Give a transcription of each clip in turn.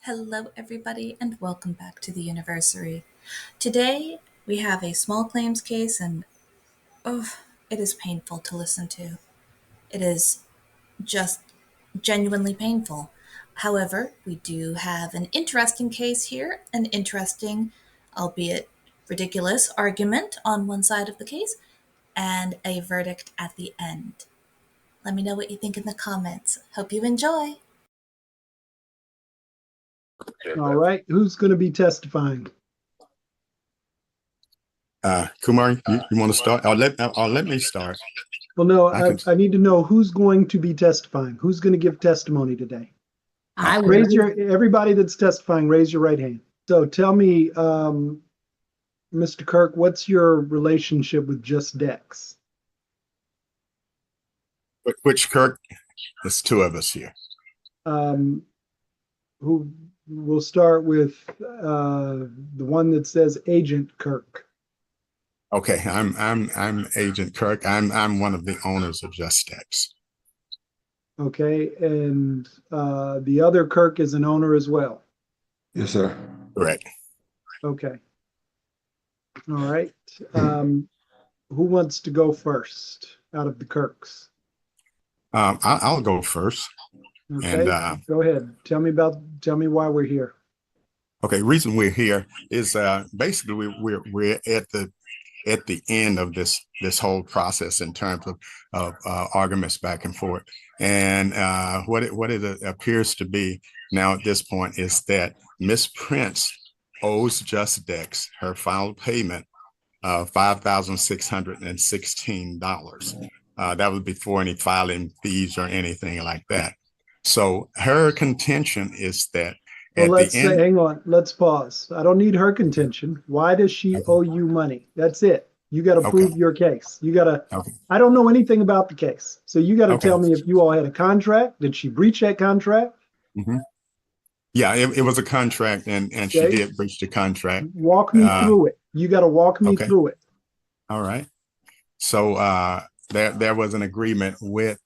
Hello, everybody, and welcome back to the Universary. Today, we have a small claims case, and it is painful to listen to. It is just genuinely painful. However, we do have an interesting case here, an interesting, albeit ridiculous, argument on one side of the case, and a verdict at the end. Let me know what you think in the comments. Hope you enjoy. All right, who's going to be testifying? Kumar, you want to start? I'll let me start. Well, no, I need to know who's going to be testifying. Who's going to give testimony today? I will. Everybody that's testifying, raise your right hand. So tell me, Mr. Kirk, what's your relationship with Just Dex? Which Kirk? There's two of us here. Who we'll start with the one that says Agent Kirk. Okay, I'm Agent Kirk. I'm one of the owners of Just Dex. Okay, and the other Kirk is an owner as well. Yes, sir. Correct. Okay. All right. Who wants to go first out of the Kirks? I'll go first. Okay, and, go ahead. Tell me why we're here. Okay, reason we're here is basically we're at the end of this whole process in terms of arguments back and forth, and what it appears to be now at this point is that Miss Prince owes Just Dex her final payment of $5,616. That was before any filing fees or anything like that. So her contention is that hang on. Let's pause. I don't need her contention. Why does she owe you money? That's it. You got to prove your case. You got to. I don't know anything about the case, so you got to tell me if you all had a contract. Did she breach that contract? Mm-hmm. Yeah, it was a contract, and she did breach the contract. Walk me through it. You got to walk me through it. All right. So there was an agreement with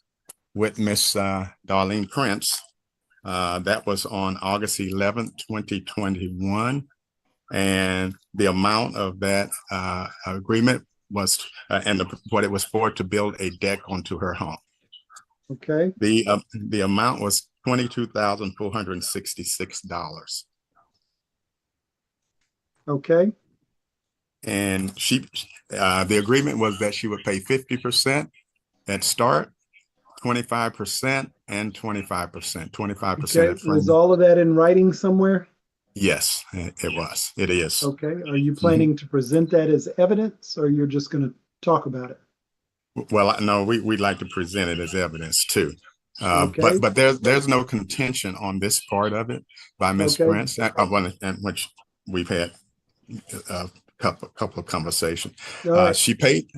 Miss Darlene Prince. That was on August 11th, 2021. And the amount of that agreement was, what it was for, to build a deck onto her home. Okay. The amount was $22,466. Okay. And the agreement was that she would pay 50% at start, 25% and 25%. 25%. Okay. Was all of that in writing somewhere? Yes, it was. It is. Okay. Are you planning to present that as evidence, or you're just going to talk about it? Well, no, we'd like to present it as evidence too. But there's no contention on this part of it by Ms. Prince, and which we've had a couple of conversations. She paid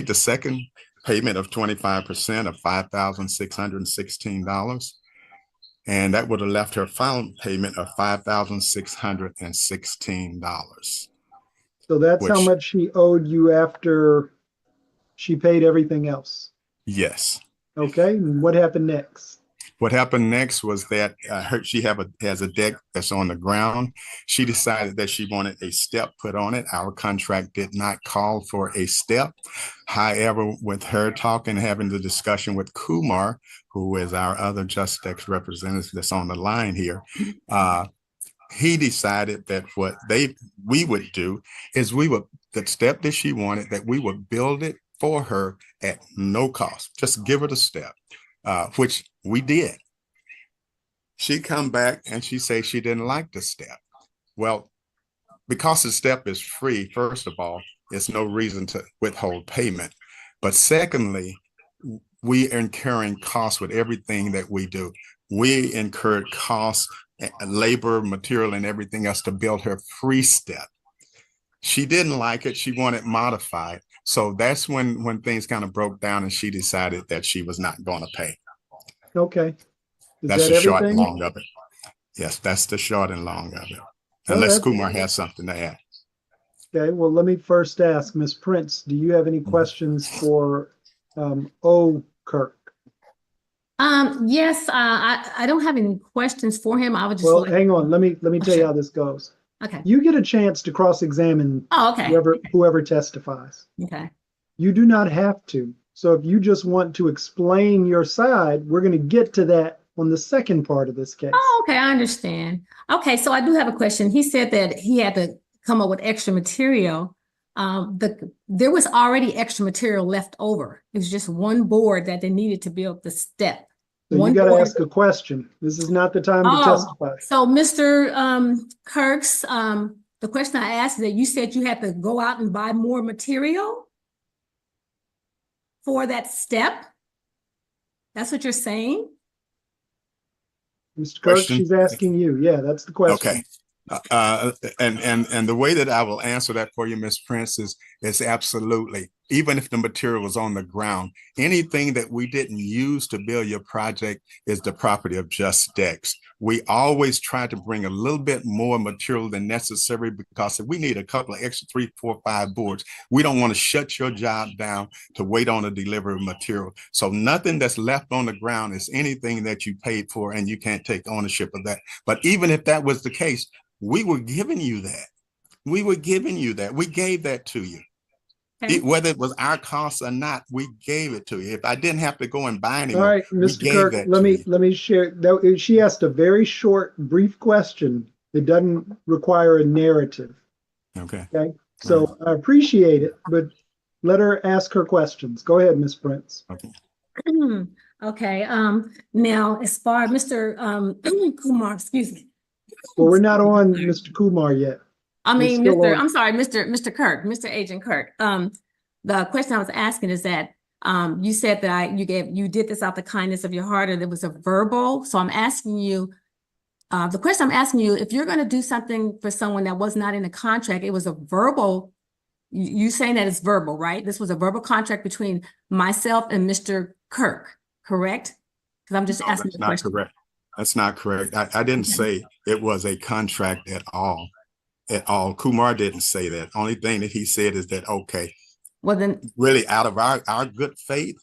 the second payment of 25% of $5,616. And that would have left her final payment of $5,616. So that's how much she owed you after she paid everything else? Yes. Okay. And what happened next? What happened next was that she has a deck that's on the ground. She decided that she wanted a step put on it. Our contract did not call for a step. However, with her talking, having the discussion with Kumar, who is our other Just Dex representative that's on the line here, he decided that what we would do is the step that she wanted, that we would build it for her at no cost. Just give her the step, which we did. She come back and she said she didn't like the step. Well, because the step is free, first of all, there's no reason to withhold payment. But secondly, we are incurring costs with everything that we do. We incurred costs, labor, material, and everything else to build her free step. She didn't like it. She wanted modified. So that's when things kind of broke down, and she decided that she was not going to pay. Okay. That's the short and long of it. Yes, that's the short and long of it. Unless Kumar has something to add. Okay, well, let me first ask Ms. Prince, do you have any questions for O. Kirk? Yes, I don't have any questions for him. I would just Well, like. hang on. Let me tell you sure. how this goes. Okay. You get a chance to cross-examine Oh, okay. whoever testifies. Okay. You do not have to. So if you just want to explain your side, we're going to get to that on the second part of this case. Oh, okay. I understand. Okay. So I do have a question. He said that he had to come up with extra material. There was already extra material left over. It was just one board that they needed to build the step. So you got to ask a question. This is not the time to testify. So Mr. Kirks, the question I asked is that you said you had to go out and buy more material for that step. That's what you're saying? Mr. Kirk, she's asking you. Yeah, that's the question. Okay. And the way that I will answer that for you, Ms. Prince, is absolutely. Even if the material was on the ground, anything that we didn't use to build your project is the property of Just Decks. We always try to bring a little bit more material than necessary, because if we need a couple of extra 3, 4, 5 boards, we don't want to shut your job down to wait on a delivery of material. So nothing that's left on the ground is anything that you paid for, and you can't take ownership of that. But even if that was the case, we were giving you that. We were giving you that. We gave that to you. Okay. Whether it was our cost or not, we gave it to you. If I didn't have to go and buy anymore, all right, Mr. Kirk, let me share. She asked a very short, brief question that doesn't require a narrative. Okay. Okay. So I appreciate it, but let her ask her questions. Go ahead, Ms. Prince. Okay. Okay. Now, as far as Mr. Kumar, excuse me. Well, we're not on Mr. Kumar yet. I mean, I'm sorry, Mr. Kirk, Mr. Agent Kirk. The question I was asking is that you said that you did this out the kindness of your heart, and it was a verbal. So I'm asking you, the question I'm asking you, if you're going to do something for someone that was not in a contract, it was a verbal. You saying that it's verbal, right? This was a verbal contract between myself and Mr. Kirk, correct? Because I'm just asking the question. Correct. That's not correct. I didn't say it was a contract at all. Kumar didn't say that. Only thing that he said is that, okay, well then, really out of our good faith,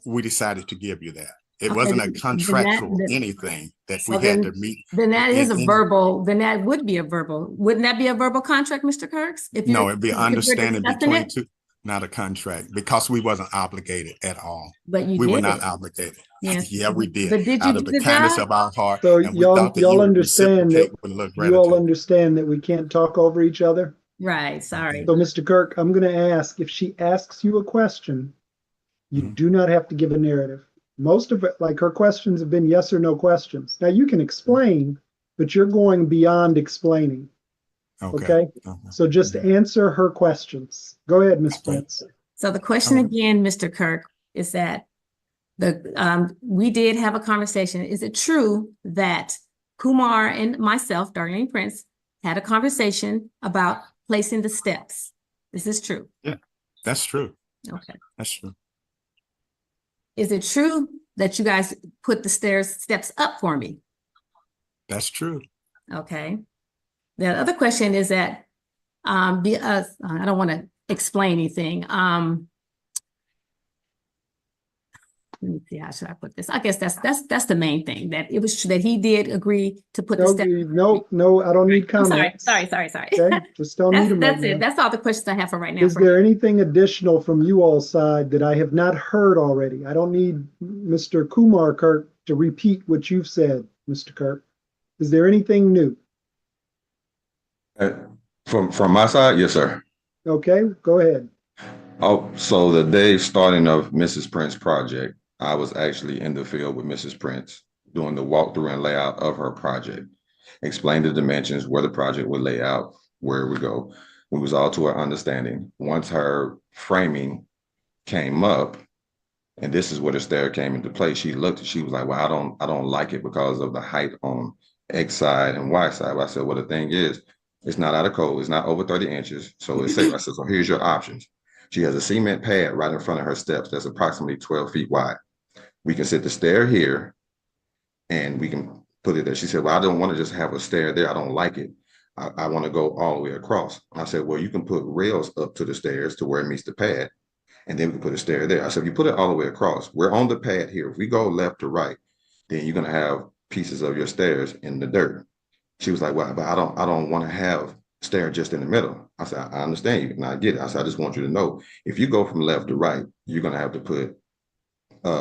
we decided to give you that. It wasn't a contractual anything that we had to meet. Then that is a verbal, then that would be a verbal. Wouldn't that be a verbal contract, Mr. Kirks? No, it'd be understanding between two, not a contract, because we wasn't obligated at all. But we were not obligated. Yes. Yeah, we did. But did you out of the kindness of our heart. So y'all understand that you all understand that we can't talk over each other? Right, sorry. So Mr. Kirk, I'm going to ask, if she asks you a question, you do not have to give a narrative. Most of it, like her questions have been yes or no questions. Now you can explain, but you're going beyond explaining. Okay. So just answer her questions. Go ahead, Ms. Prince. So the question again, Mr. Kirk, is that we did have a conversation. Is it true that Kumar and myself, Darlene Prince, had a conversation about placing the steps? This is true. Yeah, that's true. Okay. That's true. Is it true that you guys put the steps up for me? That's true. Okay. The other question is that I don't want to explain anything. Let me see, how should I put this? I guess that's the main thing, that it was that he did agree to put the steps. No, I don't need comments. Sorry. Okay, just don't need them. That's it. That's all the questions I have for right now. Is there anything additional from you all's side that I have not heard already? I don't need Mr. Kumar Kirk to repeat what you've said, Mr. Kirk. Is there anything new? From my side, yes, sir. Okay, go ahead. Oh, so the day starting of Mrs. Prince project, I was actually in the field with Mrs. Prince doing the walkthrough and layout of her project. Explained the dimensions, where the project would lay out, where it would go. We was all to our understanding. Once her framing came up, and this is where the stair came into play, she looked, she was like, well, I don't like it because of the height on X side and Y side. But I said, well, the thing is, it's not out of code. It's not over 30 inches. So it's safe. I said, so here's your options. She has a cement pad right in front of her steps that's approximately 12 feet wide. We can sit the stair here and we can put it there. She said, well, I don't want to just have a stair there. I don't like it. I want to go all the way across. I said, well, you can put rails up to the stairs to where it meets the pad. and then we can put a stair there. I said, if you put it all the way across, we're on the pad here. If we go left to right, then you're gonna have pieces of your stairs in the dirt. She was like, well, but I don't want to have stair just in the middle. I said, I understand you and I get it. I said, I just want you to know, if you go from left to right, you're gonna have to put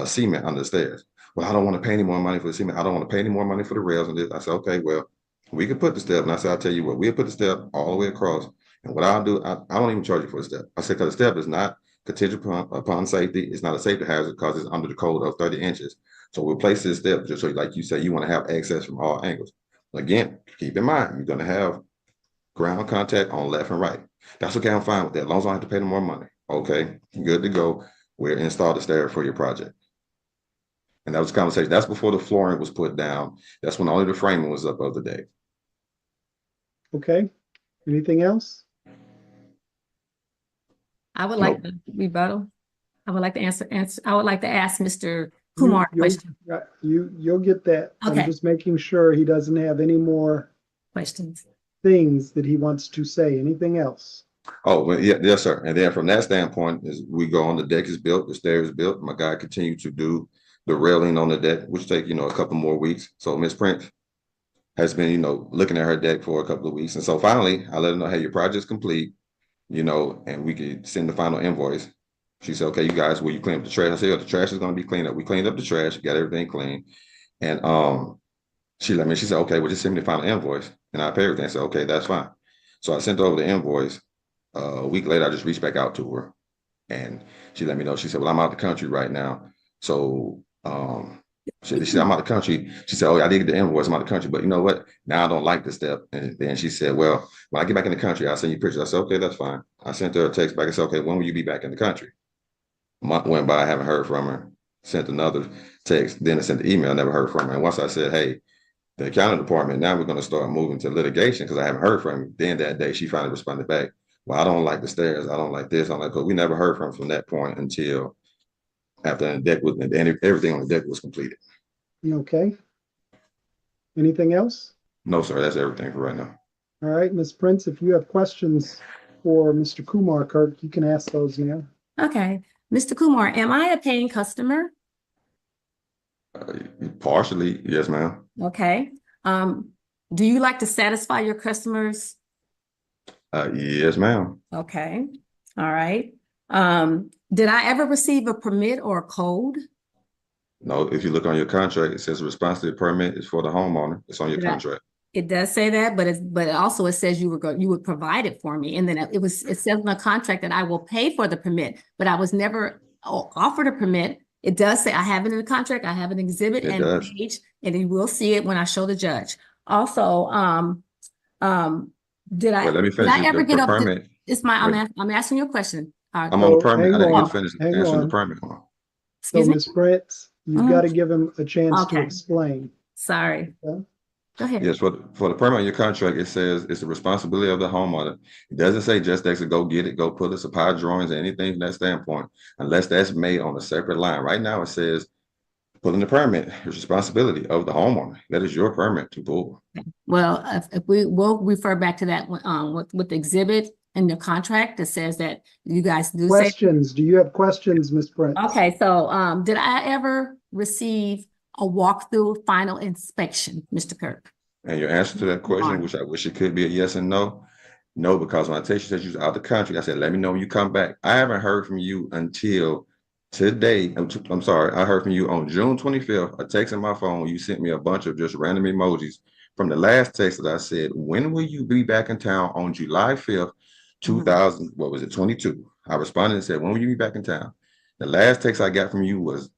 cement under the stairs. Well, I don't want to pay any more money for the cement. I don't want to pay any more money for the rails and this. I said, okay, well, we can put the step. And I said, I'll tell you what, we'll put the step all the way across. And what I'll do, I don't even charge you for the step. I said, because the step is not contingent upon safety. It's not a safety hazard because it's under the code of 30 inches. So we'll place this step just so, like you say, you want to have access from all angles. Again, keep in mind, you're going to have ground contact on left and right. That's okay. I'm fine with that. As long as I don't have to pay them more money. Okay, good to go. We'll install the stair for your project. And that was the conversation. That's before the flooring was put down. That's when only the framing was up of the day. Okay. Anything else? I would like to rebuttal. I would like to answer. I would like to ask Mr. Kumar a question. You'll get that. Okay. I'm just making sure he doesn't have any more Questions. things that he wants to say. Anything else? Oh, well, yeah, yes, sir. And then from that standpoint, as we go on, the deck is built, the stair is built. My guy continued to do the railing on the deck, which take, a couple more weeks. So Miss Prince has been, looking at her deck for a couple of weeks. And so finally, I let her know, hey, your project's complete, and we could send the final invoice. She said, okay, you guys, will you clean up the trash? I said, the trash is going to be cleaned up. We cleaned up the trash, got everything clean. And she said, okay, well, just send me the final invoice. And I paid everything. I said, okay, that's fine. So I sent over the invoice. A week later, I just reached back out to her and she let me know. She said, well, I'm out of the country right now. So she said, I'm out of the country. She said, oh, I did get the invoice. I'm out of the country. But you know what? Now I don't like this step. And then she said, well, when I get back in the country, I'll send you pictures. I said, okay, that's fine. I sent her a text back and said, okay, when will you be back in the country? A month went by, I haven't heard from her. Sent another text. Then I sent the email, never heard from her. And once I said, hey, the accounting department, now we're going to start moving to litigation because I haven't heard from her. Then that day, she finally responded back. Well, I don't like the stairs. I don't like this. I don't like, because we never heard from that point until after the deck was, and everything on the deck was completed. Okay. Anything else? No, sir. That's everything for right now. All right, Ms. Prince, if you have questions for Mr. Kumar, Kirk, you can ask those now. Okay. Mr. Kumar, am I a paying customer? Partially, yes, ma'am. Okay. Do you like to satisfy your customers? Yes, ma'am. Okay. All right. Did I ever receive a permit or a code? No, if you look on your contract, it says the responsibility permit is for the homeowner. It's on your contract. It does say that, but also it says you would provide it for me. And then it says in the contract that I will pay for the permit, but I was never offered a permit. It does say I have it in the contract. I have an exhibit and a page, and you will see it when I show the judge. Also, did I ever get up? I'm asking you a question. I'm on the permit. I didn't get finished answering the permit. So, Ms. Prince, you've got to give him a chance to explain. Sorry. Okay. Go ahead. Yes, for the permit on your contract, it says it's the responsibility of the homeowner. It doesn't say just exit, go get it, go put a supply drawings or anything from that standpoint, unless that's made on a separate line. Right now, it says pulling the permit is responsibility of the homeowner. That is your permit to pull. Well, if we'll refer back to that with the exhibit in the contract that says that you guys do questions. Do you have questions, Ms. Prince? Okay, so did I ever receive a walkthrough final inspection, Mr. Kirk? And your answer to that question, which I wish it could be a yes and no. No, because when I text you that you was out the country, I said, let me know when you come back. I haven't heard from you until today. I'm sorry. I heard from you on June 25th. A text in my phone. You sent me a bunch of just random emojis from the last text that I said, when will you be back in town on July 5th, 22? I responded and said, when will you be back in town? The last text I got from you was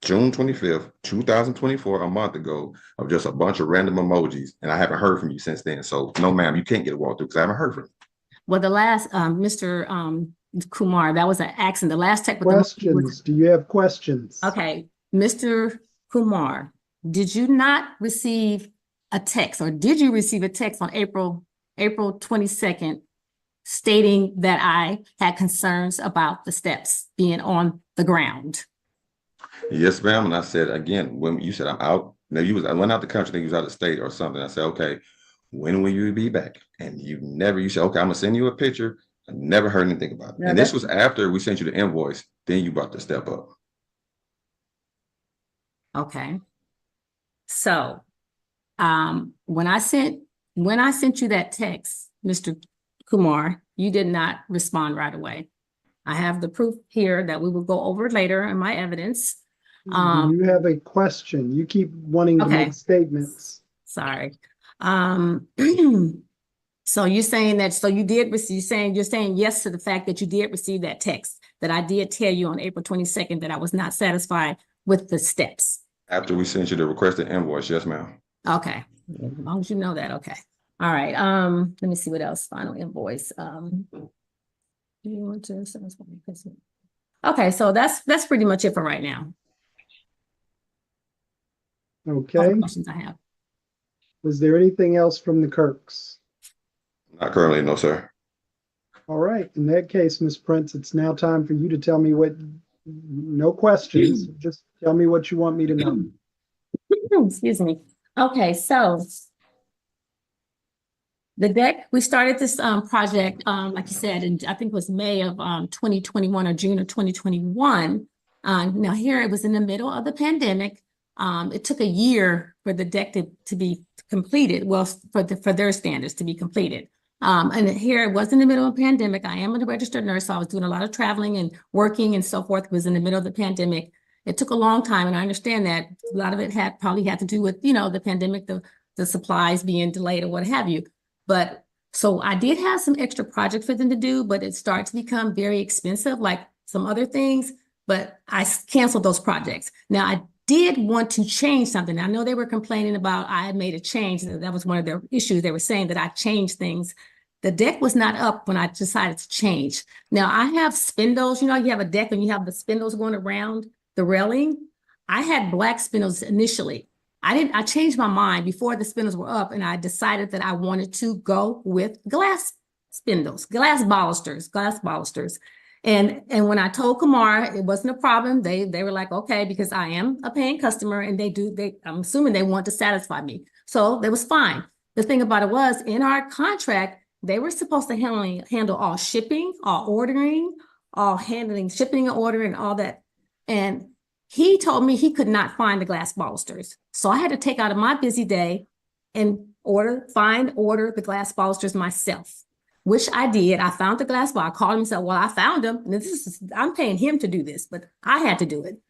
June 25th, 2024, a month ago, of just a bunch of random emojis. And I haven't heard from you since then. So no, ma'am, you can't get a walkthrough because I haven't heard from you. Well, the last, Mr. Kumar, that was an accident. The last text. Questions. Do you have questions? Okay. Mr. Kumar, did you not receive a text, or did you receive a text on April 22nd stating that I had concerns about the steps being on the ground? Yes, ma'am. And I said, again, when you said I'm out, I went out the country, think you was out of state or something. I said, okay, when will you be back? And you said, okay, I'm gonna send you a picture. I never heard anything about it. Now And this was after we sent you the invoice, then you brought the step up. Okay. So, when I sent you that text, Mr. Kumar, you did not respond right away. I have the proof here that we will go over later in my evidence. You have a question. You keep wanting to Okay. make statements. Sorry. So you're saying that, so you did receive, you're saying yes to the fact that you did receive that text, that I did tell you on April 22nd that I was not satisfied with the steps. After we sent you the requested invoice, yes, ma'am. Okay, as long as you know that, okay. All right, let me see what else, final invoice. Do you want to? Okay, so that's pretty much it for right now. All Okay. the questions I have. Was there anything else from the Kirks? Not currently, no, sir. All right. In that case, Ms. Prince, it's now time for you to tell me what, no questions, just tell me what you want me to know. Excuse me. Okay, so the deck, we started this project, like you said, and I think it was May of 2021 or June of 2021. Now here it was in the middle of the pandemic. It took a year for the deck to be completed. Well, for their standards to be completed. And here it was in the middle of the pandemic. I am a registered nurse, so I was doing a lot of traveling and working and so forth. It was in the middle of the pandemic. It took a long time, and I understand that a lot of it probably had to do with, the pandemic, the supplies being delayed or what have you. But so I did have some extra projects for them to do, but it started to become very expensive, like some other things, but I canceled those projects. Now I did want to change something. I know they were complaining about I had made a change. That was one of their issues. They were saying that I changed things. The deck was not up when I decided to change. Now I have spindles, you have a deck and you have the spindles going around the railing. I had black spindles initially. I changed my mind before the spindles were up, and I decided that I wanted to go with glass spindles, glass balusters. And when I told Kumar it wasn't a problem, they were like, okay, because I am a paying customer and I'm assuming they want to satisfy me. So that was fine. The thing about it was, in our contract, they were supposed to handle all shipping, all ordering, all handling shipping and ordering, all that. And he told me he could not find the glass balusters. So I had to take out of my busy day and order the glass balusters myself, which I did. I found the glass ball. I called him and said, well, I found them. And I'm paying him to do this, but I had to do it.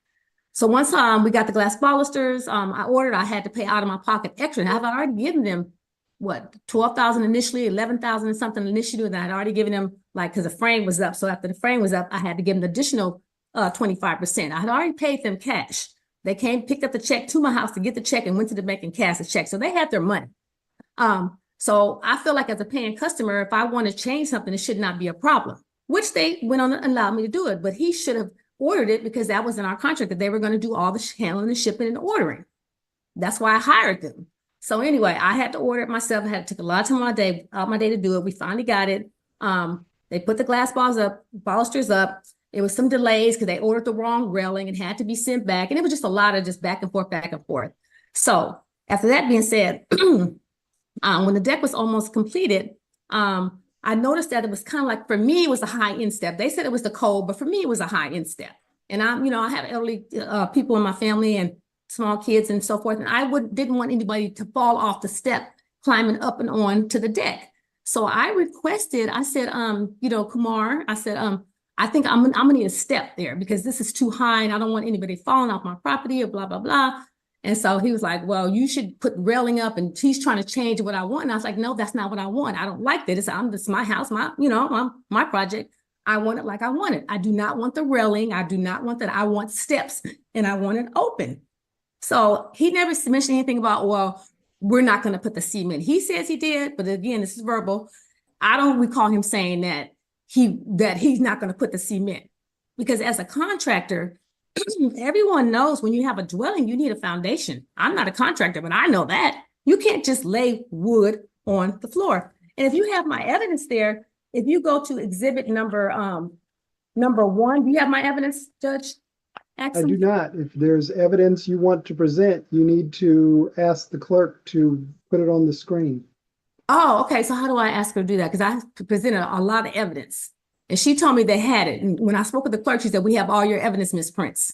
So once we got the glass balusters, I had to pay out of my pocket extra. And I've already given them, $12,000 initially, $11,000 and something initially. And I'd already given them, because the frame was up. So after the frame was up, I had to give them an additional 25%. I had already paid them cash. They came, picked up the check to my house to get the check and went to the bank and cashed the check. So they had their money. So I feel like as a paying customer, if I want to change something, it should not be a problem, which they went on and allowed me to do it. But he should have ordered it because that was in our contract that they were going to do all the handling and shipping and ordering. That's why I hired them. So anyway, I had to order it myself. I had to take a lot of time out my day to do it. We finally got it. They put the glass balusters up. It was some delays because they ordered the wrong railing and had to be sent back. And it was just a lot of just back and forth. So after that being said, when the deck was almost completed, I noticed that it was kind of like, for me, it was a high end step. They said it was the cold, but for me, it was a high end step. And I have elderly people in my family and small kids and so forth. And I didn't want anybody to fall off the step climbing up and on to the deck. So I said, Kumar, I said, I think I'm gonna need a step there because this is too high and I don't want anybody falling off my property or blah, blah, blah. And so he was like, well, you should put railing up, and he's trying to change what I want. And I was like, no, that's not what I want. I don't like that. It's my house, my project. I want it like I want it. I do not want the railing. I do not want that. I want steps and I want it open. So he never mentioned anything about, well, we're not going to put the cement. He says he did, but again, this is verbal. I don't recall him saying that he's not going to put the cement, because as a contractor, everyone knows when you have a dwelling, you need a foundation. I'm not a contractor, but I know that you can't just lay wood on the floor. And if you have my evidence there, if you go to exhibit number 1, do you have my evidence, Judge Axel? I do not. If there's evidence you want to present, you need to ask the clerk to put it on the screen. Oh, okay. So how do I ask her to do that? Because I presented a lot of evidence. And she told me they had it. And when I spoke with the clerk, she said, we have all your evidence, Ms. Prince.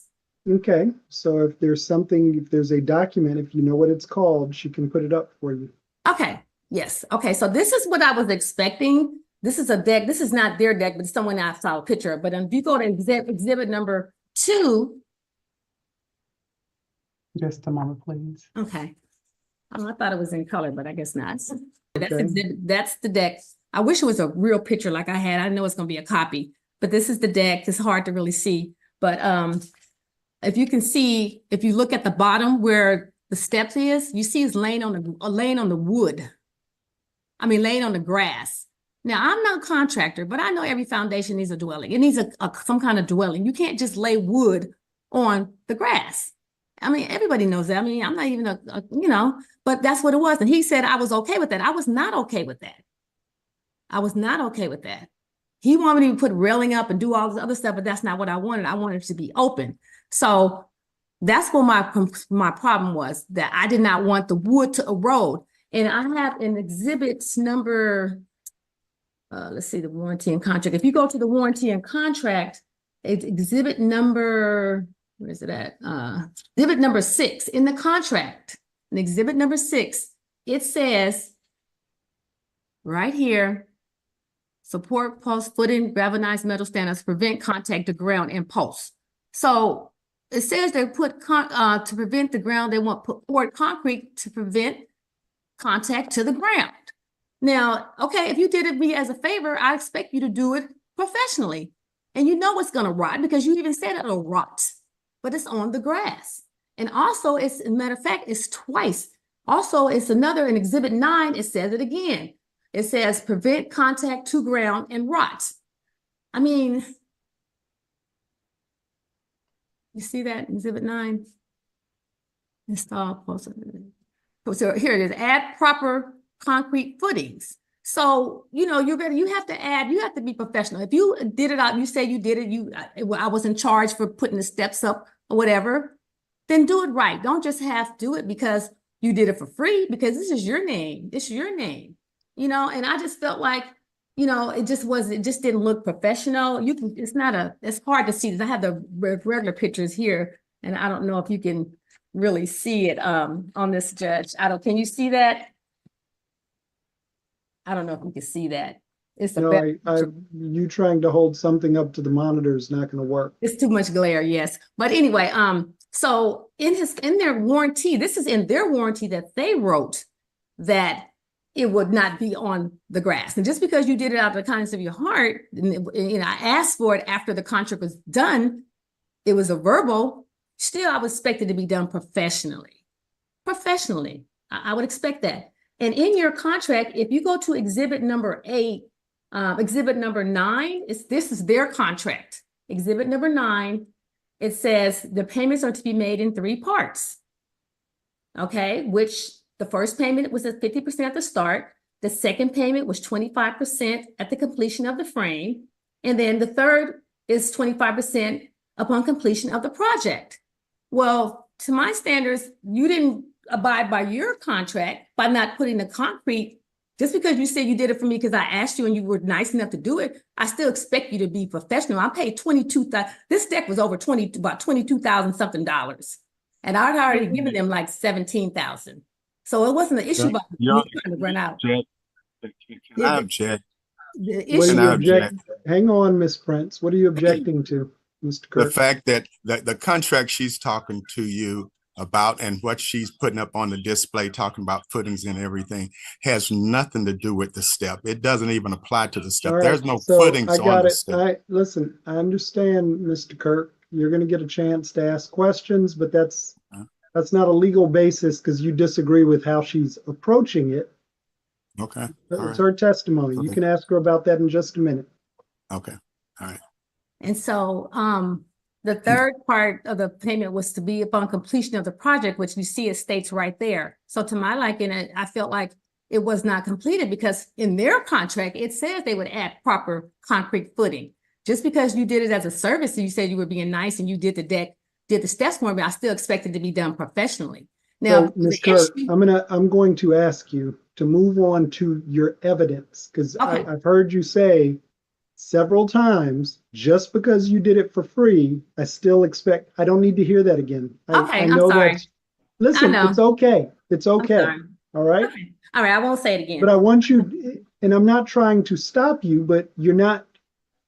Okay, so if there's a document, if you know what it's called, she can put it up for you. Okay, yes. Okay, so this is what I was expecting. This is a deck. This is not their deck, but it's someone I saw a picture of. But if you go to exhibit number 2. Just a moment, please. Okay. Oh, I thought it was in color, but I guess not. Okay. That's the deck. I wish it was a real picture like I had. I know it's going to be a copy, but this is the deck. It's hard to really see. But if you can see, if you look at the bottom where the steps is, you see it's laying on the wood. I mean, laying on the grass. Now, I'm not a contractor, but I know every foundation needs a dwelling. It needs some kind of dwelling. You can't just lay wood on the grass. I mean, everybody knows that. I mean, I'm not even but that's what it was. And he said I was okay with that. I was not okay with that. I was not okay with that. He wanted me to put railing up and do all this other stuff, but that's not what I wanted. I wanted it to be open. So that's what my problem was, that I did not want the wood to erode. And I have an exhibit number, let's see, the warranty and contract. If you go to the warranty and contract, it's exhibit number, where is it at? Exhibit number 6 in the contract. In exhibit number 6, it says right here, support post footing, galvanized metal standards, prevent contact to ground and posts. So it says they put to prevent the ground, they want poured concrete to prevent contact to the ground. Now, okay, if you did it me as a favor, I expect you to do it professionally. And you know it's gonna rot because you even said it'll rot, but it's on the grass. And also, as a matter of fact, it's twice. Also, it's another in exhibit 9, it says it again. It says prevent contact to ground and rot. I mean, you see that in exhibit 9? Install post. So here it is, add proper concrete footings. So, you have to be professional. If you did it out, you say you did it, I was in charge for putting the steps up or whatever, then do it right. Don't just do it because you did it for free, because this is your name. It's your name, and I just felt like, it just didn't look professional. It's hard to see this. I have the regular pictures here, and I don't know if you can really see it on this, Judge. Can you see that? I don't know if you can see that. You trying to hold something up to the monitor is not going to work. It's too much glare, yes. But anyway, so in their warranty, this is in their warranty that they wrote that it would not be on the grass. And just because you did it out of the kindness of your heart, and I asked for it after the contract was done, it was a verbal, still I would expect it to be done professionally. Professionally, I would expect that. And in your contract, if you go to exhibit number 8, exhibit number 9, this is their contract. Exhibit number 9, it says the payments are to be made in 3 parts. Okay, which the first payment was at 50% at the start. The second payment was 25% at the completion of the frame. And then the third is 25% upon completion of the project. Well, to my standards, you didn't abide by your contract by not putting the concrete. Just because you said you did it for me because I asked you and you were nice enough to do it, I still expect you to be professional. I paid $22,000. This deck was over about $22,000 something dollars, and I'd already given them like $17,000. So it wasn't an issue about me trying to run out. I object. Hang on, Ms. Prince. What are you objecting to, Mr. Kirk? The fact that the contract she's talking to you about and what she's putting up on the display, talking about footings and everything, has nothing to do with the step. It doesn't even apply to the step. Right, there's no footings on the step. Listen, I understand, Mr. Kirk. You're going to get a chance to ask questions, but that's not a legal basis because you disagree with how she's approaching it. Okay. It's her testimony. Okay. You can ask her about that in just a minute. Okay. All right. And so the third part of the payment was to be upon completion of the project, which you see it states right there. So to my liking, I felt like it was not completed because in their contract, it says they would add proper concrete footing. Just because you did it as a service and you said you were being nice and you did the deck, did the steps for me, I still expect it to be done professionally. Now, So, Ms. the Kirk, issue, I'm going to ask you to move on to your evidence, because okay, I've heard you say several times, just because you did it for free, I don't need to hear that again. okay, I I'm know sorry. that's, I listen, know. it's okay. It's I'm okay. sorry. All right. Okay. All right, I won't say it But again. I want you, and I'm not trying to stop you, but you're not,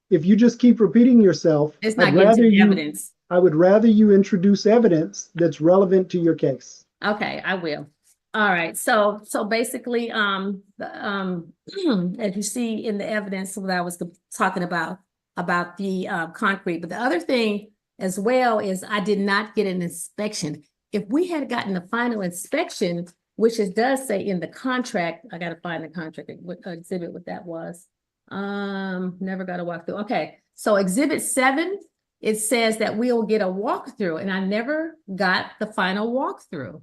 if you just keep repeating yourself, It's not getting to the evidence. I would rather you introduce evidence that's relevant to your case. Okay, I will. All right, so basically, as you see in the evidence what I was talking about the concrete, but the other thing as well is I did not get an inspection. If we had gotten the final inspection, which it does say in the contract, I gotta find the contract, what exhibit what that was. Never got a walkthrough. Okay, so exhibit 7, it says that we'll get a walkthrough, and I never got the final walkthrough.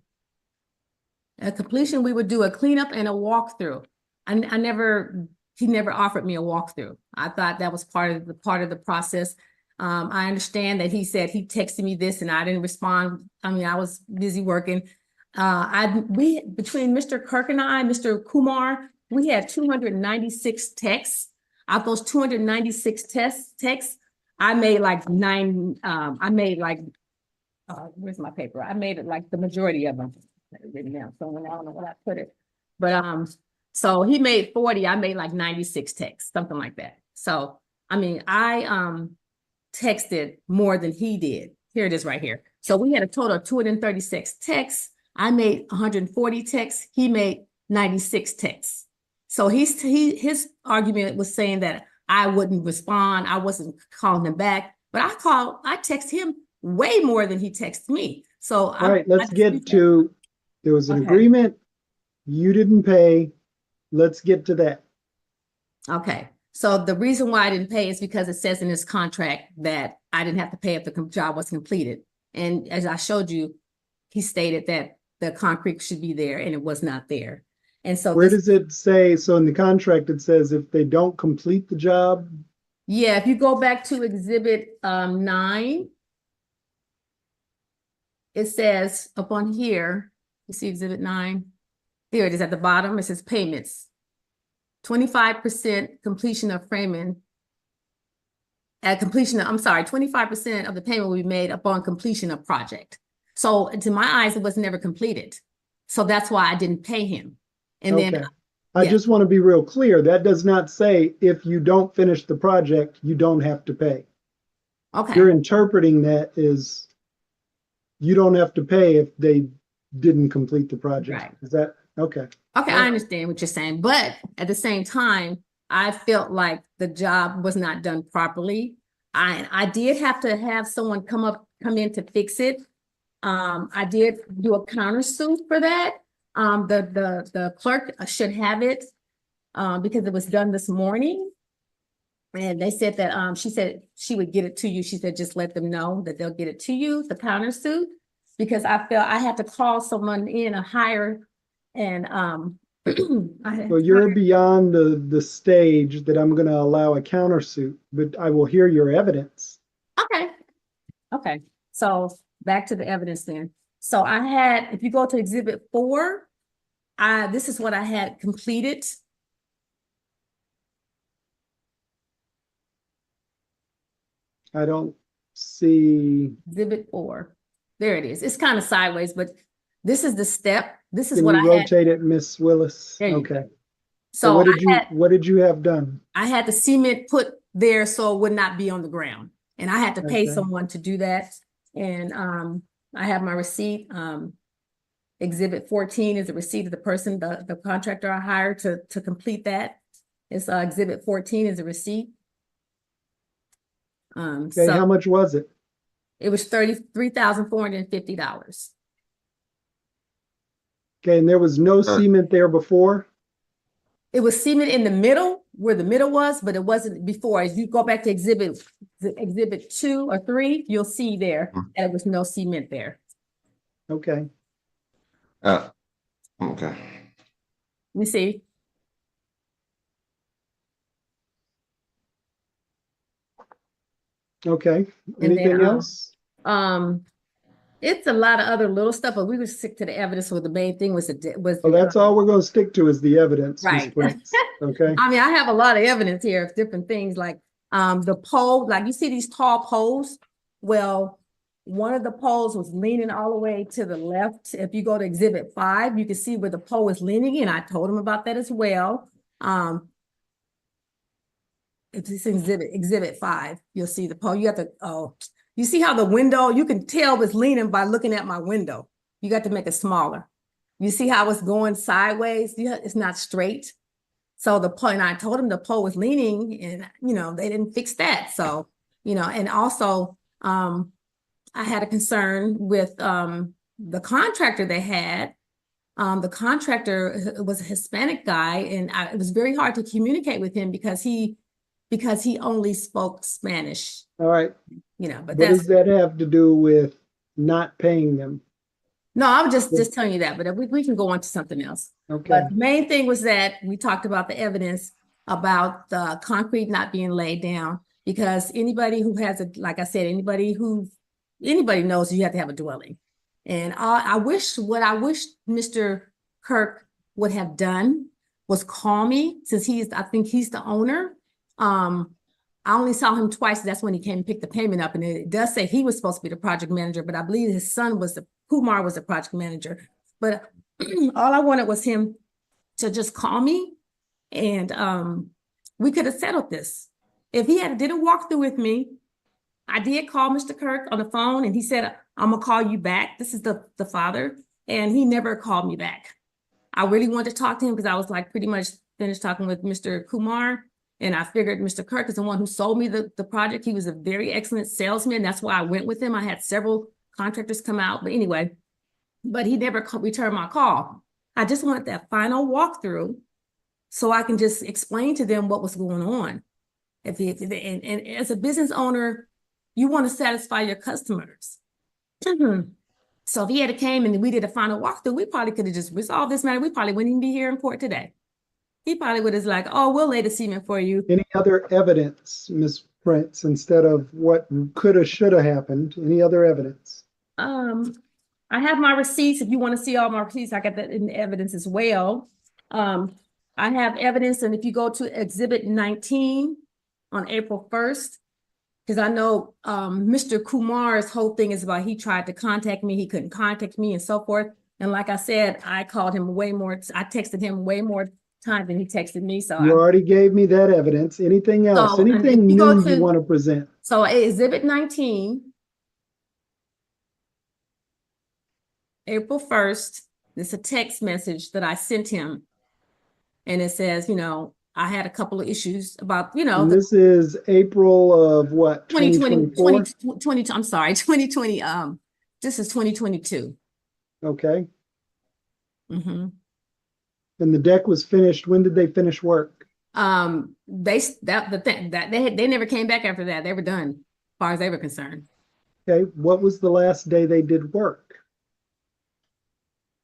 At completion, we would do a cleanup and a walkthrough. He never offered me a walkthrough. I thought that was part of the process. I understand that he said he texted me this and I didn't respond. I mean, I was busy working. Between Mr. Kirk and I, Mr. Kumar, we had 296 texts. Out of those 296 texts, I made like where's my paper? I made it like the majority of them. Written down somewhere. I don't know what I put it, but so he made 40. I made like 96 texts, something like that. So I mean, I texted more than he did. Here it is right here. So we had a total of 236 texts. I made 140 texts. He made 96 texts. So his argument was saying that I wouldn't respond. I wasn't calling him back, but I text him way more than he texted me. So All right, let's get to, there was an agreement, you didn't pay. Let's get to that. Okay. So the reason why I didn't pay is because it says in this contract that I didn't have to pay if the job was completed. And as I showed you, he stated that the concrete should be there and it was not there. And so where does it say? So in the contract, it says if they don't complete the job. Yeah, if you go back to exhibit 9, it says up on here, you see exhibit 9? There it is at the bottom. It says payments. 25% completion of framing. At completion of, I'm sorry, 25% of the payment will be made upon completion of project. So to my eyes, it was never completed. So that's why I didn't pay him. And Okay. then I just want to be real clear. That does not say if you don't finish the project, you don't have to pay. okay. You're interpreting that as you don't have to pay if they didn't complete the project. Right. Is that okay? Okay, I understand what you're saying, but at the same time, I felt like the job was not done properly. I did have to have someone come in to fix it. I did do a countersuit for that. The clerk should have it because it was done this morning. And they said that she said she would get it to you. She said just let them know that they'll get it to you, the countersuit, because I felt I had to call someone in a higher and So you're beyond the stage that I'm going to allow a countersuit, but I will hear your evidence. Okay. So back to the evidence then. So I had, if you go to exhibit 4, this is what I had completed. I don't see Exhibit 4. There it is. It's kind of sideways, but this is the step. This is Can what you I had. rotate it, Miss Willis? There you Okay. go. So what did you have done? I had the cement put there so it would not be on the ground. And I had to pay Okay. someone to do that. And I have my receipt. Exhibit 14 is a receipt of the person, the contractor I hired to complete that. It's exhibit 14 is a receipt. Okay, So how much was it? it was $33,450. Okay, and there was no cement there before? It was cement in the middle where the middle was, but it wasn't before. As you go back to exhibit 2 or 3, you'll see there that there was no cement there. Okay. Okay. Let me see. Okay. Anything else? It's a lot of other little stuff, but we would stick to the evidence. So the main thing was Well, that's all we're going to stick to is the evidence, Ms. right. Prince. Okay. I mean, I have a lot of evidence here of different things, like the pole, like you see these tall poles. Well, one of the poles was leaning all the way to the left. If you go to Exhibit 5, you can see where the pole is leaning, and I told him about that as well. If it's Exhibit 5, you'll see the pole. You have to, you see how the window, you can tell it's leaning by looking at my window. You got to make it smaller. You see how it's going sideways? It's not straight. So the pole, and I told him the pole was leaning, and they didn't fix that. So, and also I had a concern with the contractor they had. The contractor was a Hispanic guy, and it was very hard to communicate with him because he only spoke Spanish. All right. But what does that have to do with not paying them? No, I was just telling you that, but we can go on to something else. Okay. But the main thing was that we talked about the evidence about the concrete not being laid down, because anybody who has like I said, anybody knows you have to have a dwelling. And I wish Mr. Kirk would have done was call me, since I think he's the owner. I only saw him twice. That's when he came and picked the payment up. And it does say he was supposed to be the project manager, but I believe his son Kumar was the project manager. But all I wanted was him to just call me, and we could have settled this. If he did a walkthrough with me, I did call Mr. Kirk on the phone, and he said, I'm gonna call you back. This is the father. And he never called me back. I really wanted to talk to him because I was like pretty much finished talking with Mr. Kumar. And I figured Mr. Kirk is the one who sold me the project. He was a very excellent salesman. That's why I went with him. I had several contractors come out, but anyway, he never returned my call. I just wanted that final walkthrough so I can just explain to them what was going on. And as a business owner, you want to satisfy your customers. So if he had came and we did a final walkthrough, we probably could have just resolved this matter. We probably wouldn't even be here in court today. He probably would have like, oh, we'll lay the cement for you. Any other evidence, Ms. Prince, instead of what could have, should have happened? Any other evidence? I have my receipts. If you want to see all my receipts, I got that in evidence as well. I have evidence, and if you go to Exhibit 19 on April 1st, because I know Mr. Kumar's whole thing is about he tried to contact me, he couldn't contact me, and so forth. And like I said, I called him way more. I texted him way more time than he texted me. So you already gave me that evidence. Anything else? Anything new you want to present? So Exhibit 19, April 1st, it's a text message that I sent him. And it says, I had a couple of issues about, And this is April of what? 2020, I'm sorry, 2020. This is 2022. Okay. And the deck was finished. When did they finish work? They never came back after that. They were done as far as they were concerned. Okay. What was the last day they did work?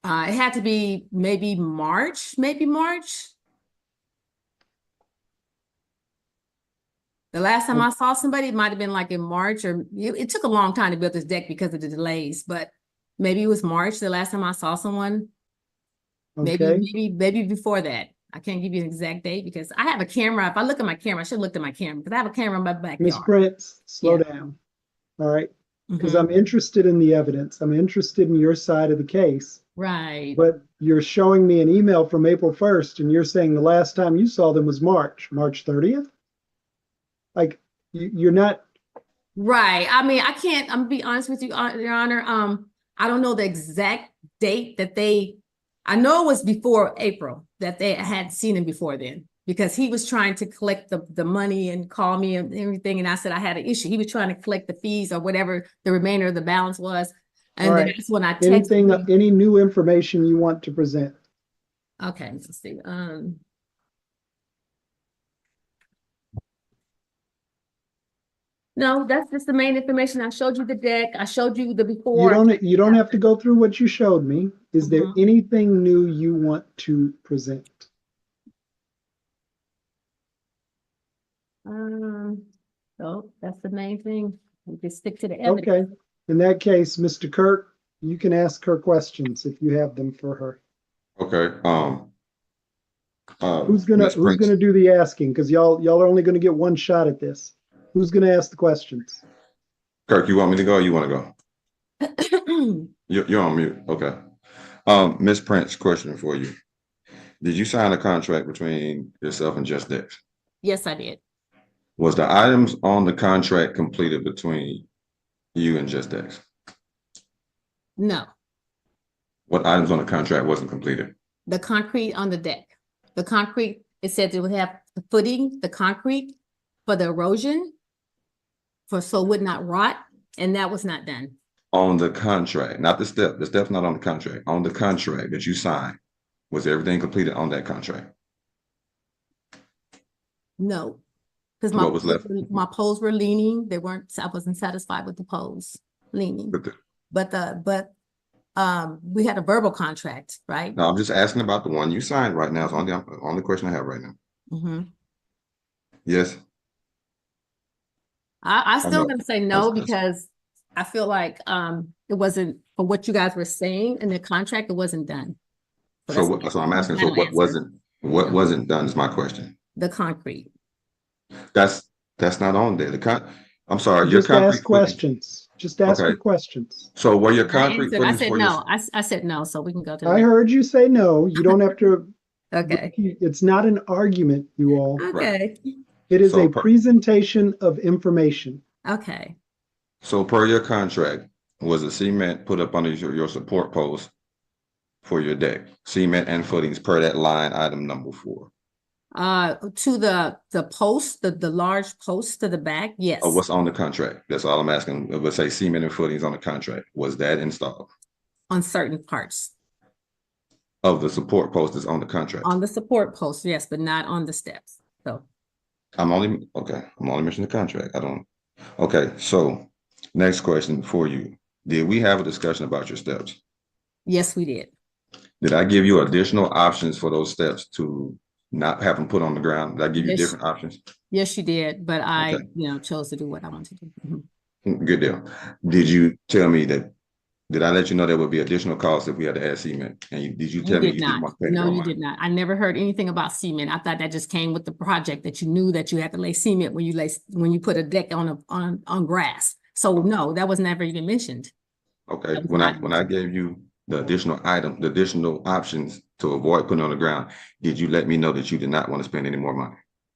It had to be maybe March. The last time I saw somebody, it might have been like in March, or it took a long time to build this deck because of the delays, but maybe it was March the last time I saw someone. Okay. Maybe before that. I can't give you an exact date because I have a camera. If I look at my camera, I should have looked at my camera because I have a camera in my backyard. Ms. Prince, slow down. All right. Because I'm interested in the evidence. I'm interested in your side of the case. Right. But you're showing me an email from April 1st, and you're saying the last time you saw them was March 30th? Like, you're not. Right. I mean, I can't, I'm gonna be honest with you, Your Honor. I don't know the exact date that I know it was before April that they had seen him before then, because he was trying to collect the money and call me and everything. And I said I had an issue. He was trying to collect the fees or whatever the remainder of the balance was. And then that's when I texted him. Any new information you want to present? Okay, let's see. No, that's just the main information. I showed you the deck. I showed you the before. You don't have to go through what you showed me. Is there anything new you want to present? So that's the main thing. We just stick to the evidence. Okay. In that case, Mr. Kirk, You can ask her questions if you have them for her. Okay, Who's Ms. Prince, gonna do the asking? Because y'all are only gonna get one shot at this. Who's gonna ask the questions? Kirk, you want me to go or you want to go? You're on mute. Okay. Ms. Prince, question for you. Did you sign a contract between yourself and Just Dex? Yes, I did. Was the items on the contract completed between you and Just Dex? No, What items on the contract wasn't completed? the concrete on the deck. The concrete, it said it would have the footing, the concrete for the erosion, so it would not rot, and that was not done. On the contract, not the step. The step's not on the contract. On the contract that you signed, was everything completed on that contract? No, because What was left? my poles were leaning. They weren't. I wasn't satisfied with the poles leaning. But we had a verbal contract, right? No, I'm just asking about the one you signed right now. It's on the question I have right now. Mm-hmm. Yes. I still know. gonna say no because I feel like it wasn't for what you guys were saying in the contract. It wasn't done. So I'm asking. So what wasn't done is my question. The concrete. That's not on there. I'm sorry. Just ask questions. Just ask her questions. So were your concrete footings? I said no. I said no. So we can go to. I heard you say no. You don't have to. Okay. It's not an argument, you all. Okay. It is a presentation of information. Okay. So per your contract, was the cement put up under your support post for your deck? Cement and footings per that line item number 4. To the post, the large post to the back, yes. Oh, what's on the contract? That's all I'm asking. Let's say cement and footings on the contract. Was that installed? On certain parts. Of the support post is on the contract. On the support post, yes, but not on the steps. So I'm only mentioning the contract. Okay, so next question for you. Did we have a discussion about your steps? Yes, we did. Did I give you additional options for those steps to not have them put on the ground? Did I give you different options? Yes, you did, but I chose to do what I wanted to do. Mm-hmm. Good deal. Did you tell me that? Did I let you know there would be additional costs if we had to add cement? And did you tell me you didn't want to pay? No, you did not. I never heard anything about cement. I thought that just came with the project, that you knew that you had to lay cement when you put a deck on grass. So no, that was never even mentioned. Okay. When I gave you the additional options to avoid putting on the ground, did you let me know that you did not want to spend any more money?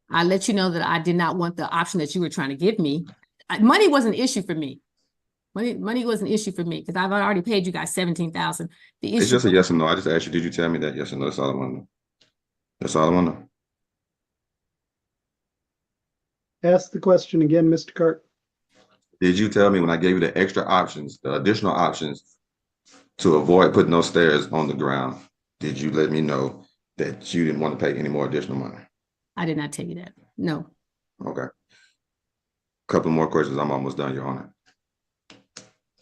I let you know that I did not want the option that you were trying to give me. Money was an issue for me. Money was an issue for me because I've already paid you guys $17,000. It's just a yes or no. I just asked you, did you tell me that yes or no? That's all I want to know. That's all I want to know. Ask the question again, Mr. Kirk. Did you tell me when I gave you the extra options, the additional options to avoid putting those stairs on the ground, did you let me know that you didn't want to pay any more additional money? I did not tell you that. No. Okay. Couple more questions. I'm almost done, Your Honor.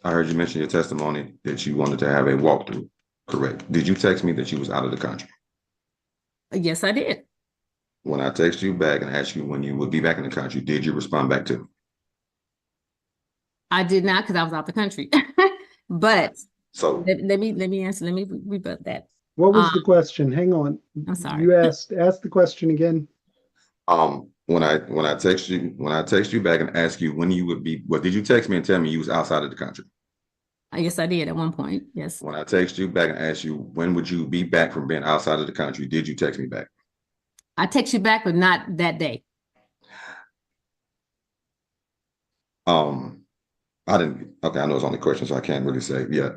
I heard you mention your testimony that you wanted to have a walkthrough, correct? Did you text me that you was out of the country? Yes, I did. When I text you back and asked you when you would be back in the country, did you respond back to me? I did not, because I was out the country. But so let me answer. Let me rebut that. What was the question? Hang on. I'm sorry. You ask the question again. When I text you back and ask you when you would be, did you text me and tell me you was outside of the country? Yes, I did at one point. Yes. When I text you back and asked you when would you be back from being outside of the country, did you text me back? I text you back, but not that day. I didn't. Okay, I know it's only a question, so I can't really say. Yeah.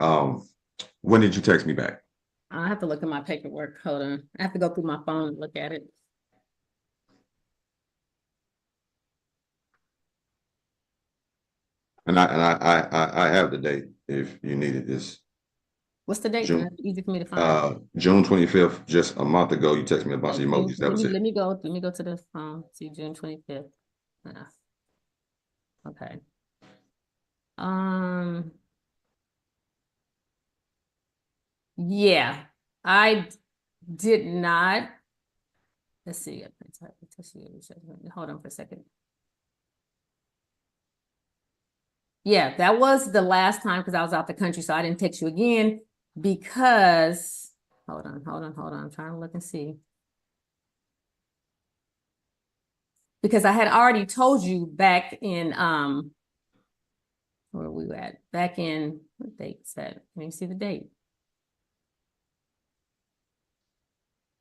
When did you text me back? I have to look at my paperwork. Hold on. I have to go through my phone and look at it. And I have the date if you need it. It's what's the date? It's easy for me to find. June 25th, just a month ago, you texted me a bunch of emojis. That was it. Let me go to the phone. See, June 25th. Okay. Yeah, I did not. Let's see. Hold on for a second. Yeah, that was the last time because I was out the country, so I didn't text you again because hold on. I'm trying to look and see. Because I had already told you back in where we were at? Back in what date is that? Let me see the date.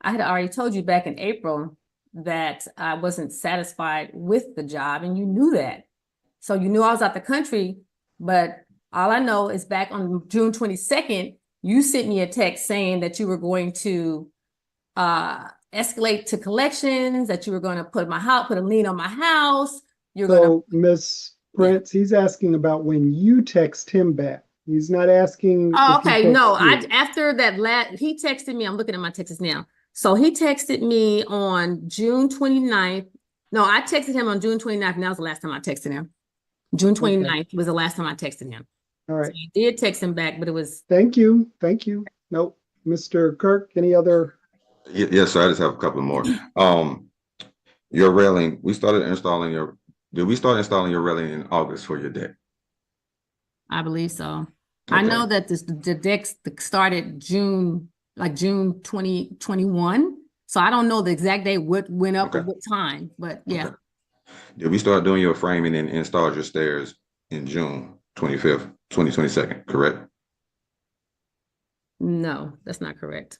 I had already told you back in April that I wasn't satisfied with the job, and you knew that. So you knew I was out the country, but all I know is back on June 22nd, you sent me a text saying that you were going to escalate to collections, that you were going to put a lien on my house. So Miss Prince, he's asking about when you text him back. He's not asking. Oh, if he okay. texts No, you. after that he texted me. I'm looking at my texts now. So he texted me on June 29th. No, I texted him on June 29th, and that was the last time I texted him. June 29th was the last time I texted him. All right. So I did text him back, but it was. Thank you. Nope. Mr. Kirk, any other? Yes, sir. I just have a couple more. Your railing, did we start installing your railing in August for your deck? I believe so. Okay. I know that the deck started June 2021. So I don't know the exact day what went up at what time, but yeah. Okay. Did we start doing your framing and installed your stairs in June 25th, 2022, correct? No, that's not correct.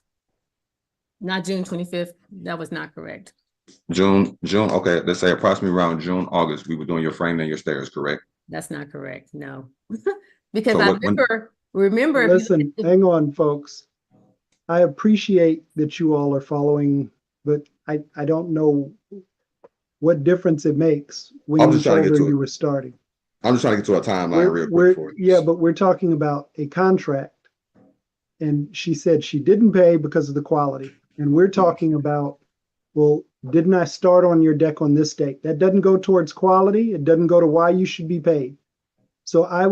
Not June 25th. That was not correct. June, okay, let's say approximately around June, August, we were doing your framing and your stairs, correct? That's not correct. No. Because So I remember. Listen, hang on, folks. I appreciate that you all are following, but I don't know what difference it makes when you told her you were starting. I'm just trying to get to a timeline real quick for you. Yeah, but we're talking about a contract. And she said she didn't pay because of the quality. And we're talking about, well, didn't I start on your deck on this date? That doesn't go towards quality. It doesn't go to why you should be paid. So I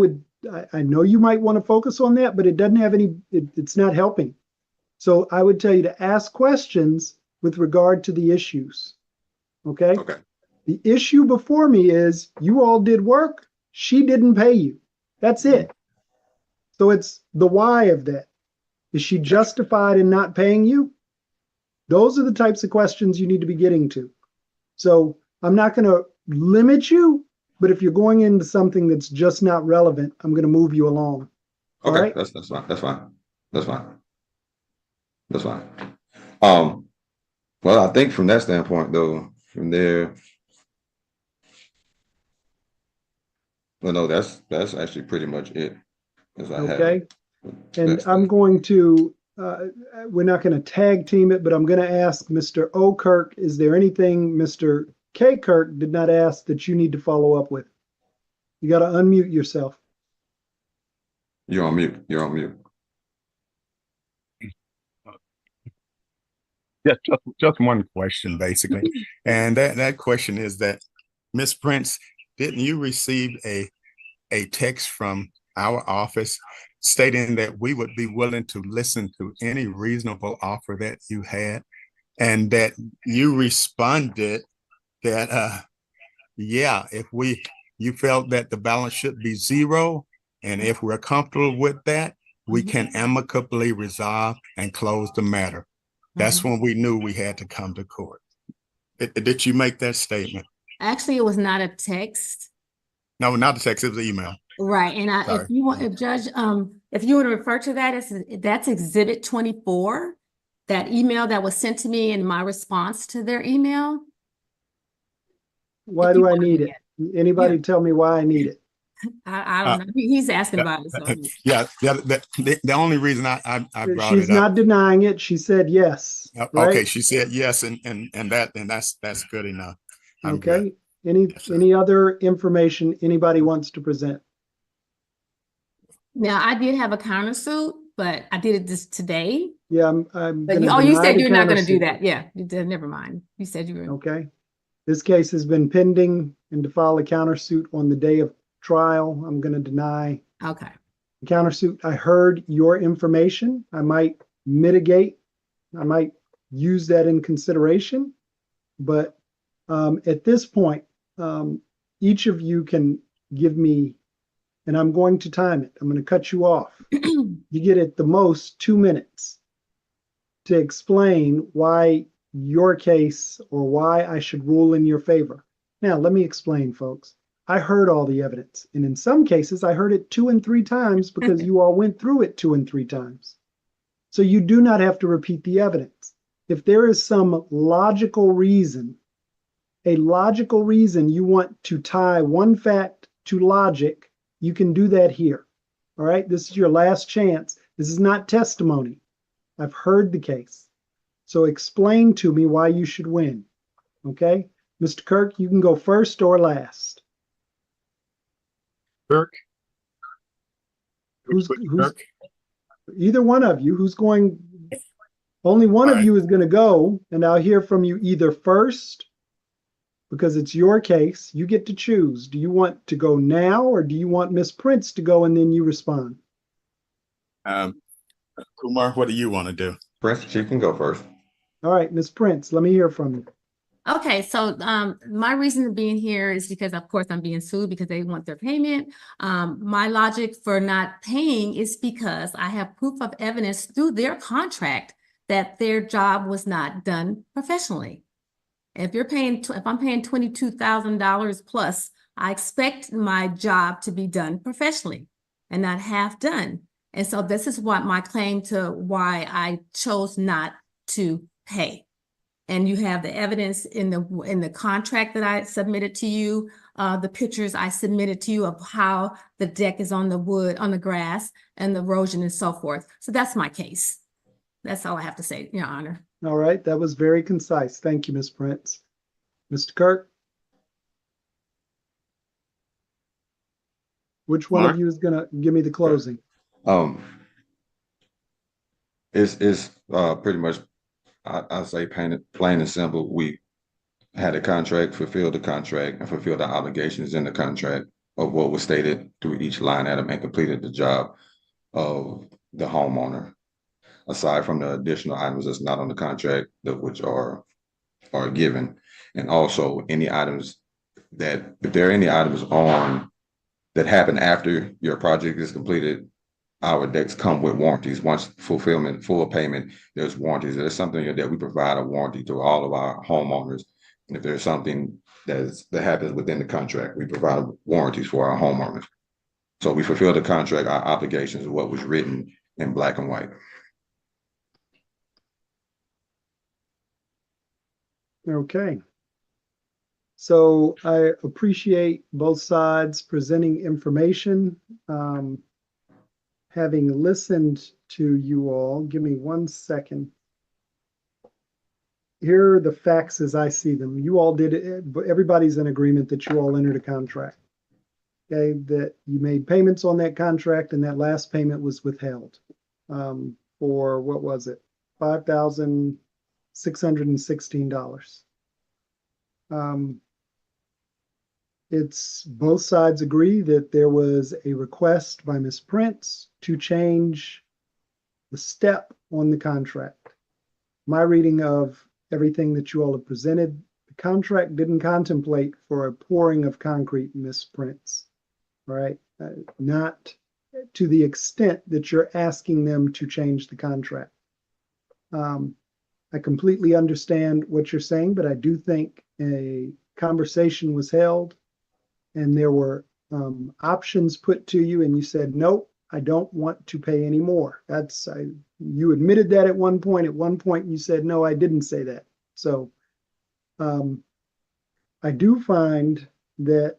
know you might want to focus on that, but it doesn't have it's not helping. So I would tell you to ask questions with regard to the issues. Okay? Okay. The issue before me is you all did work. She didn't pay you. That's it. So it's the why of that. Is she justified in not paying you? Those are the types of questions you need to be getting to. So I'm not going to limit you, but if you're going into something that's just not relevant, I'm going to move you along. Okay, all right? That's fine. Well, I think from that standpoint, though, from there, well, no, that's actually pretty much it. Okay. And I'm going to, we're not going to tag team it, but I'm going to ask Mr. O. Kirk, is there anything Mr. K. Kirk did not ask that you need to follow up with? You got to unmute yourself. You're on mute. Just one question, basically. And that question is that, Ms. Prince, didn't you receive a text from our office stating that we would be willing to listen to any reasonable offer that you had, and that you responded that yeah, if you felt that the balance should be zero, and if we're comfortable with that, we can amicably resolve and close the matter. That's when we knew we had to come to court. Did you make that statement? Actually, it was not a text. No, not the text, it was an email. Right. And if you want to refer to that, that's Exhibit 24, that email that was sent to me in my response to their email. Why do I need it? Anybody tell me why I need it? I don't know. He's asking about it. So. Yeah, the only reason I brought it up. She's not denying it. She said yes. Right? Okay, she said yes, and that's good enough. I'm okay. Good. Any other information anybody wants to present? Now, I did have a countersuit, but I did it just today. Yeah, I'm going to. You said you're not going to do that. Yeah, you did. Never mind. You said you were. Okay. This case has been pending, and to file a countersuit on the day of trial, I'm going to deny. Okay. The countersuit. I heard your information. I might mitigate. I might use that in consideration, but at this point, each of you can give me and I'm going to time it. I'm going to cut you off. You get at the most 2 minutes to explain why your case or why I should rule in your favor. Now, let me explain, folks. I heard all the evidence, and in some cases, I heard it 2 and 3 times because you all went through it 2 and 3 times. So you do not have to repeat the evidence. If there is some logical reason, a logical reason you want to tie one fact to logic, you can do that here. All right, this is your last chance. This is not testimony. I've heard the case. So explain to me why you should win. Okay, Mr. Kirk, you can go first or last. Kirk. Who's Kirk? Either one of you who's going, only one of you is going to go, and I'll hear from you either first, because it's your case. You get to choose. Do you want to go now, or do you want Miss Prince to go and then you respond? Kumar, what do you want to do? Prince, she can go first. All right, Miss Prince, let me hear from you. Okay, so my reason of being here is because, of course, I'm being sued because they want their payment. My logic for not paying is because I have proof of evidence through their contract that their job was not done professionally. If you're paying, if I'm paying $22,000 plus, I expect my job to be done professionally and not half done. And so this is what my claim to why I chose not to pay. And you have the evidence in the contract that I submitted to you, the pictures I submitted to you of how the deck is on the wood, on the grass, and the erosion and so forth. So that's my case. That's all I have to say, Your Honor. All right, that was very concise. Thank you, Ms. Prince. Mr. Kirk? Which one of you is going to give me the closing? It's pretty much, I say plain and simple. We had a contract, fulfilled the contract, and fulfilled the obligations in the contract of what was stated through each line item and completed the job of the homeowner. Aside from the additional items that's not on the contract, which are given, and also any items that, if there are any items on that happen after your project is completed, our decks come with warranties. Once fulfillment, full payment, there's warranties. There's something that we provide a warranty to all of our homeowners. And if there's something that happens within the contract, we provide warranties for our homeowners. So we fulfill the contract, our obligations, what was written in black and white. Okay. So I appreciate both sides presenting information. Having listened to you all, give me 1 second. Here are the facts as I see them. You all did it, but everybody's in agreement that you all entered a contract. Okay, that you made payments on that contract, and that last payment was withheld for, what was it, $5,616. It's both sides agree that there was a request by Ms. Prince to change the step on the contract. My reading of everything that you all have presented, the contract didn't contemplate for a pouring of concrete, Ms. Prince. All right, not to the extent that you're asking them to change the contract. I completely understand what you're saying, but I do think a conversation was held and there were options put to you, and you said, nope, I don't want to pay any more. You admitted that at one point. At one point, you said, no, I didn't say that. So I do find that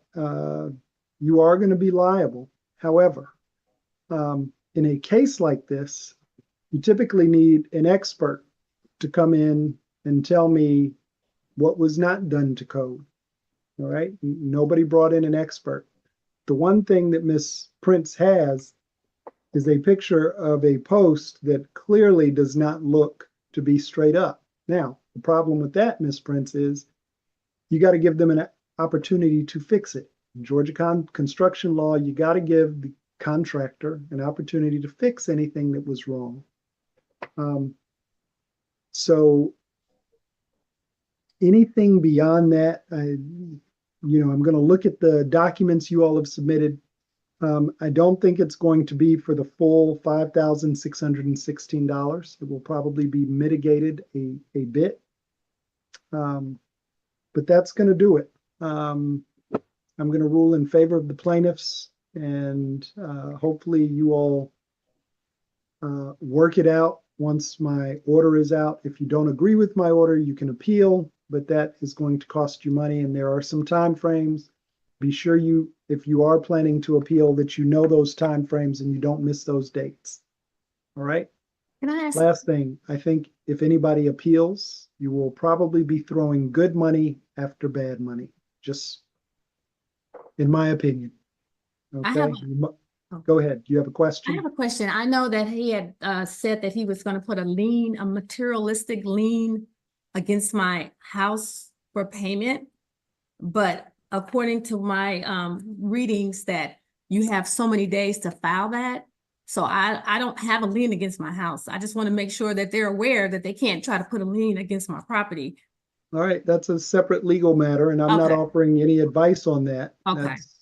you are going to be liable. However, in a case like this, you typically need an expert to come in and tell me what was not done to code. All right. Nobody brought in an expert. The one thing that Ms. Prince has is a picture of a post that clearly does not look to be straight up. Now, the problem with that, Ms. Prince, is you got to give them an opportunity to fix it. In Georgia construction law, you got to give the contractor an opportunity to fix anything that was wrong. So anything beyond that, I'm going to look at the documents you all have submitted. I don't think it's going to be for the full $5,616. It will probably be mitigated a bit. But that's going to do it. I'm going to rule in favor of the plaintiffs, and hopefully you all work it out once my order is out. If you don't agree with my order, you can appeal, but that is going to cost you money, and there are some time frames. Be sure you, if you are planning to appeal, that you know those time frames and you don't miss those dates. All right? Can I ask? Last thing, I think if anybody appeals, you will probably be throwing good money after bad money, just in my opinion. Okay? Go ahead. Do you have a I question? have a question. I know that he had said that he was going to put a lien, a materialistic lien against my house for payment. But according to my readings, that you have so many days to file that. So I don't have a lien against my house. I just want to make sure that they're aware that they can't try to put a lien against my property. All right, that's a separate legal matter, and I'm not Okay. offering any advice on that. Okay. That's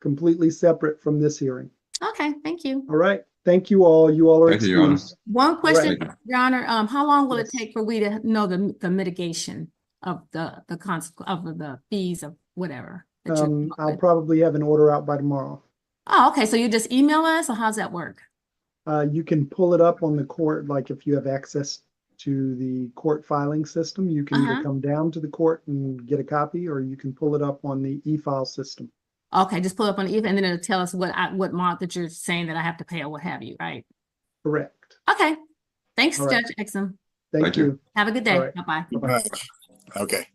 completely separate from this hearing. Okay, thank you. All right, thank you all. You all are Thank you, Your Honor. excused. One question, Right. Your Honor, how long will it Yes. take for we to know the mitigation of the consequence of the fees of whatever? that you're coming up I'll with? probably have an order out by tomorrow. Oh, okay, so you just email us, or how's that work? You can pull it up on the court, like if you have access to the court filing system, you can either come down to the court and get a copy, or you can pull it up on the e-file system. Okay, just pull up on the and then it'll tell us what month that you're saying that I have to pay or what have you, right? Correct. Okay, thanks, All right. Judge Exum. Thank you. Have a good All day. right. Bye-bye. Bye-bye. Okay.